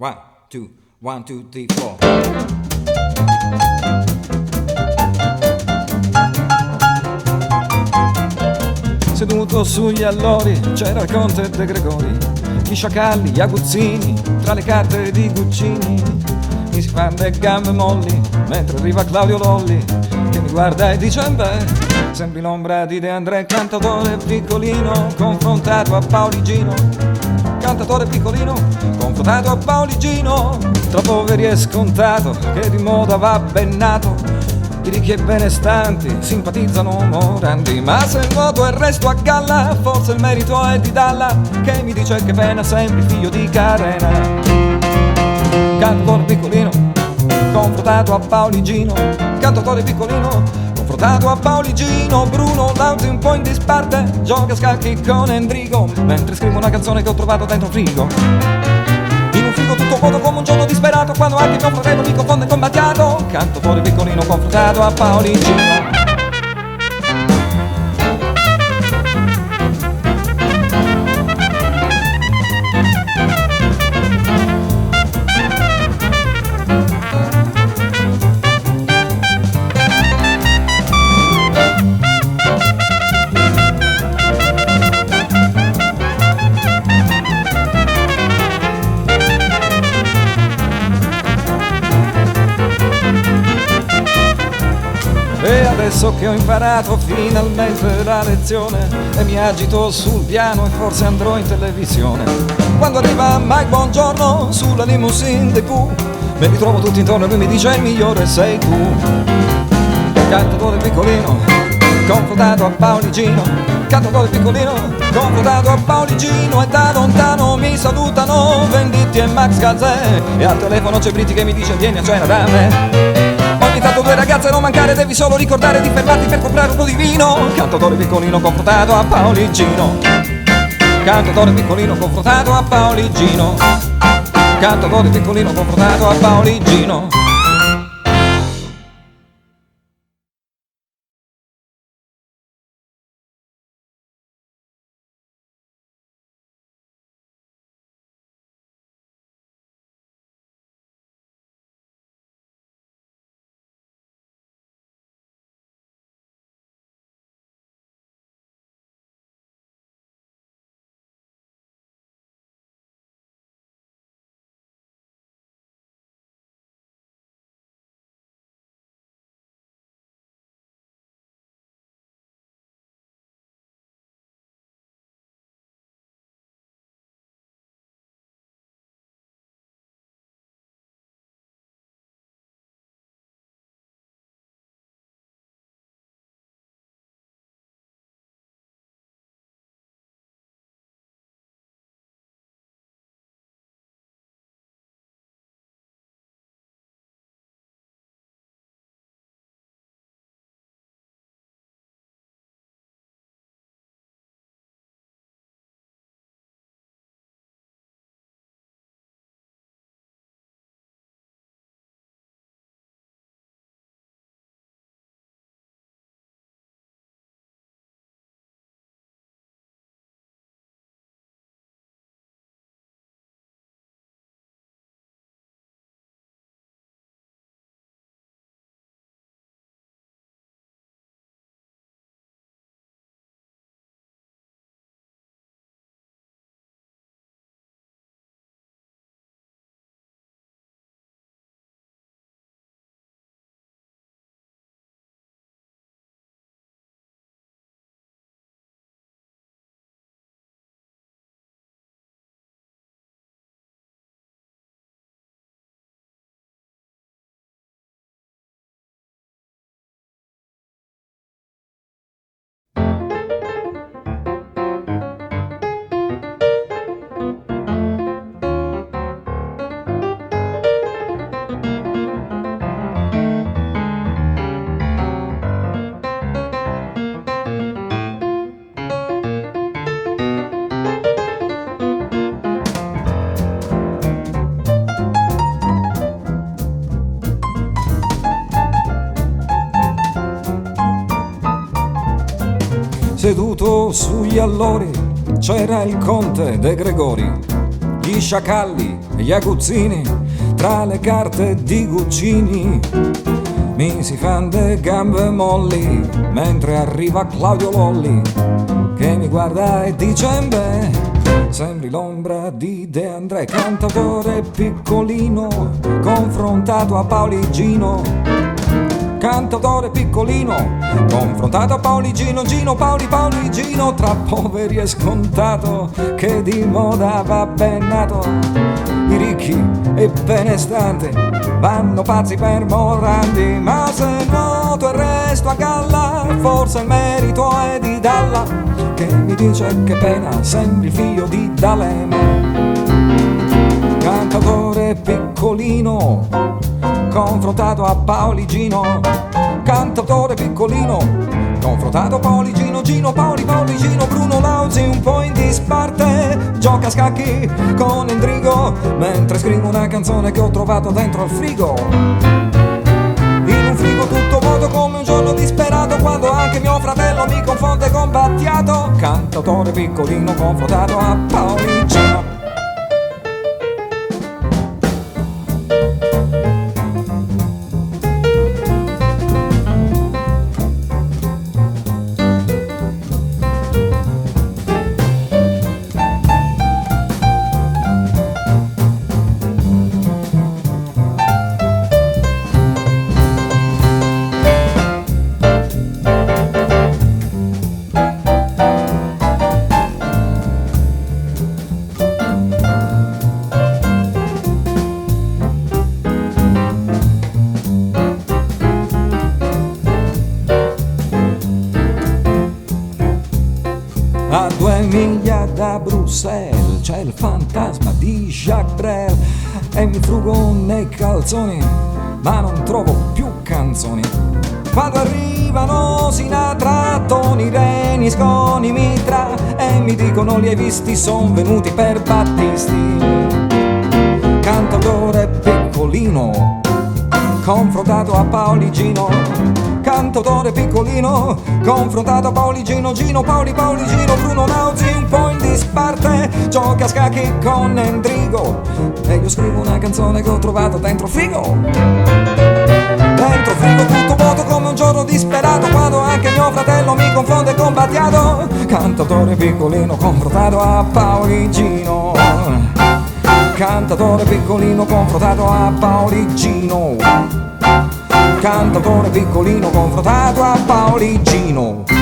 One, two, 1, 2, 3, 4. Seduto sugli allori c'era il conte De Gregori, gli sciacalli, gli aguzzini, tra le carte di Guccini. Mi si fanno le gambe molli mentre arriva Claudio Lolli, che mi guarda e dice beh, sembri l'ombra di De André, cantatore piccolino confrontato a Pauligino. Cantatore piccolino confrontato a Pauligino, tra poveri è scontato che di moda va bennato. I ricchi e benestanti simpatizzano Morandi, ma se il modo e il resto a galla, forse il merito è di Dalla, che mi dice che pena sempre figlio di Carena. Cantatore piccolino confrontato a Pauligino, cantatore piccolino confrontato a Pauligino. Bruno Lauzi un po' in disparte gioca a scacchi con Endrigo, mentre scrivo una canzone che ho trovato dentro un frigo. In un frigo tutto vuoto come un giorno disperato, quando anche mio fratello mi confonde con Battiato. Cantatore piccolino confrontato a Pauligino. E adesso che ho imparato finalmente la lezione e mi agito sul piano e forse andrò in televisione, quando arriva Mike Buongiorno sulla limousine dei Pooh, me li trovo tutti intorno e lui mi dice il migliore sei tu. Cantatore piccolino confrontato a Pauligino, cantatore piccolino confrontato a Pauligino, e da lontano mi salutano Venditti e Max Gazzè, e al telefono c'è Britti che mi dice vieni a cena da me. Ho invitato due ragazze a non mancare, devi solo ricordare di fermarti per comprare un po' di vino. Cantatore piccolino confrontato a Pauligino, cantatore piccolino confrontato a Pauligino, cantatore piccolino confrontato a Pauligino. Seduto sugli allori c'era il conte De Gregori, gli sciacalli e gli aguzzini, tra le carte di Guccini. Mi si fan de gambe molli mentre arriva Claudio Lolli, che mi guarda e dice: beh, sembri l'ombra di De André, cantautore piccolino confrontato a Pauligino. Cantautore piccolino confrontato a Pauligino, Gino, Pauligino, tra poveri è scontato che di moda va bennato. I ricchi e benestanti vanno pazzi per Morandi, ma se noto e resto a galla, forse il merito è di Dalla, che mi dice che pena sembri il figlio di D'Alema. Cantautore piccolino confrontato a Pauligino, cantautore piccolino confrontato a Pauligino, Gino, Pauligino, Bruno Lauzi un po' in disparte, gioca a scacchi con Endrigo mentre scrivo una canzone che ho trovato dentro al frigo. In un frigo tutto vuoto come un giorno disperato, quando anche mio fratello mi confonde con Battiato. Cantautore piccolino confrontato a Pauligino. A 2 miglia da Bruxelles c'è il fantasma di Jacques Brel e mi frugo nei calzoni, ma non trovo più canzoni. Quando arrivano Sinatra, Tony, Reni, Sconi, Mitra e mi dicono li hai visti, son venuti per Battisti. Cantautore piccolino confrontato a Pauligino, cantautore piccolino confrontato a Pauligino, Gino, Pauligino, Bruno Lauzi un po' in disparte, gioca a scacchi con Endrigo e io scrivo una canzone che ho trovato dentro frigo. Dentro frigo tutto vuoto come un giorno disperato, quando anche mio fratello mi confonde con Battiato. Cantautore piccolino confrontato a Pauligino, cantautore piccolino confrontato a Pauligino, cantautore piccolino confrontato a Pauligino.